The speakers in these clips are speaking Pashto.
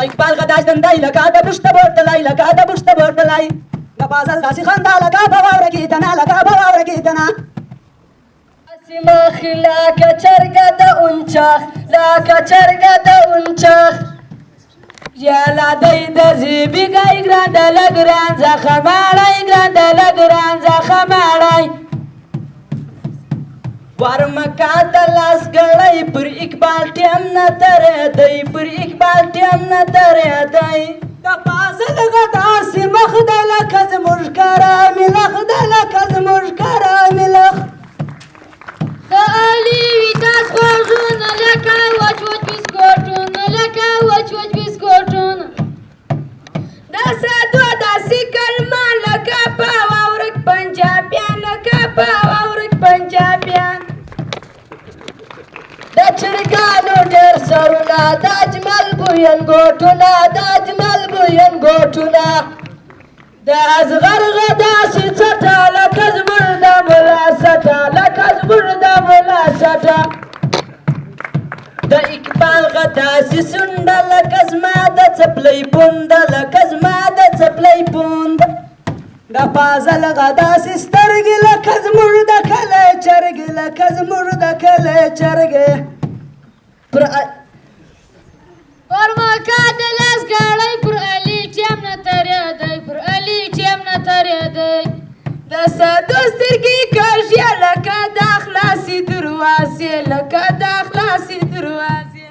iqbaal gadaas dandai lakaa dabushta boortalai lakaa dabushta boortalai gabaasal daasi khandaa lakaa bawaawra kiitanaa lakaa bawaawra kiitanaa سماخ لاك چرگد اونچاخ لاك چرگد اونچاخ یا لادی درزی بیگای گراند لگران زخمالی گراند لگران زخمالی ورمکات لاس گړی پر اقبال ټیم نه ترې دی پر اقبال ټیم نه ترې دی د فاضل غداس مخ د لکز مشکره ملخ د لکز مشکره ملخ د علي ویتاس خوږونه لکه وچ وچ بسکوټونه لکه وچ وچ بسکوټونه د سادو داسې کلمه لکه په واورک پنجابیان لکه په واورک پنجابیان د چرګانو ډېر سرونه د اجمل بوین ګوټونه د اجمل بوین ګوټونه د ازغر غداسې څټه لکه زموږ د ملا سټه لکه زموږ د ملا سټه د اقبال غداسې سونډه لکه زما د څپلۍ پونده لکه زما د څپلۍ پونده د فاضل غداس سترګې لکه زموږ د کلی چرګې لکه زموږ د کلی چرګې پر مکا د لاس ګړی پر علي ټیم نه ترې دی پر علي ټیم نه ترې دی د سادو سترګې کاږي لکه د خلاصې دروازې لکه د خلاصې دروازې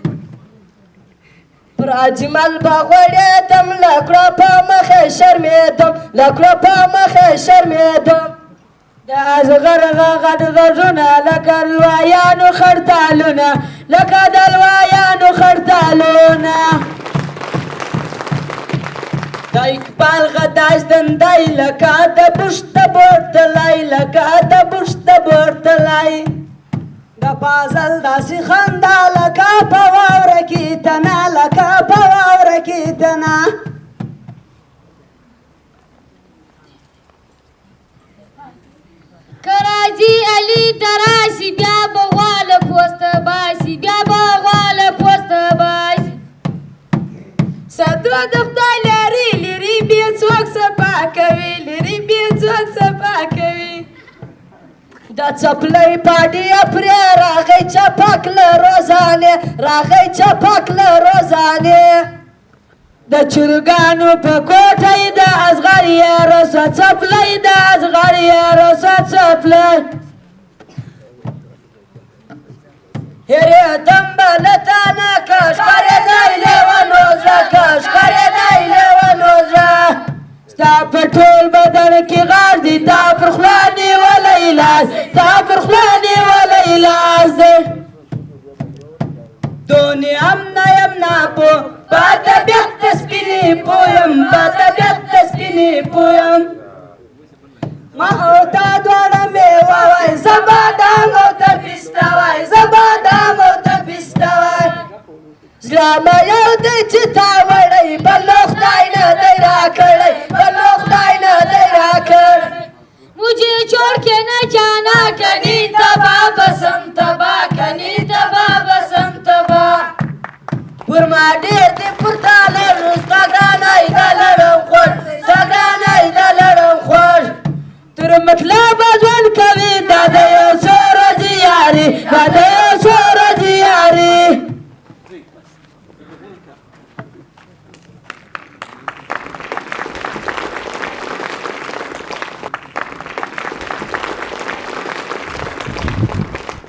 پر اجمل به غوړېدم لکړه په مخې شرمېدم لکړه په مخې شرمېدم د ازغر غټ غږونه لکه لویانو خړتالونه لکه د لویانو خړتالونه د اقبال غداس دندای لکه د بشت بورتلای لکه د بشت بورتلای د فاضل داسې خندا لکه په واوره کې تنا لکه په واوره کې تنا کراځي علي تراشي بیا به غواله پوسته باسي بیا به غواله پوسته باسي ساتو د خدای لري لري بیا څوک صفا کوي لري بیا څوک صفا کوي د څپلۍ پاډي پرې راغی چپک له روزانې راغی چپک له روزانې د چرګانو په کوټۍ د ازغر یې رسه څپلۍ د ازغر یې رسه څپلۍ هېرېدم به له تا نه که ښکارېدی لیونو زړه که ښکارېدی لیونو زړه ستا په ټول بدن کې غار دی تا پر خوله نیولی لاس تا پر خوله نیولی لاس دی دونیم نه یم ناپو په طبیعت د سپینې پویم په طبیعت د سپینې پویم ما او تا دواړه میوه وای زه بادام او ته پیسته وای زه بادام او ته پیسته وای زړه مې یو دی چې تا وړی بل نو خدای نه دی راکړی بل نو خدای نه دی راکړی मुझे छोड़ के न जाना کنی تبا بسم تبا کنی تبا بسم تبا پر ما ډېر دی پر تا لرو ستا ګرانۍ د لړم خوږ ستا ګرانۍ د لړم خوږ تر مطلبه ژوند کوي دا د یو څو ورځې یاري دا د یو څو ورځې یاري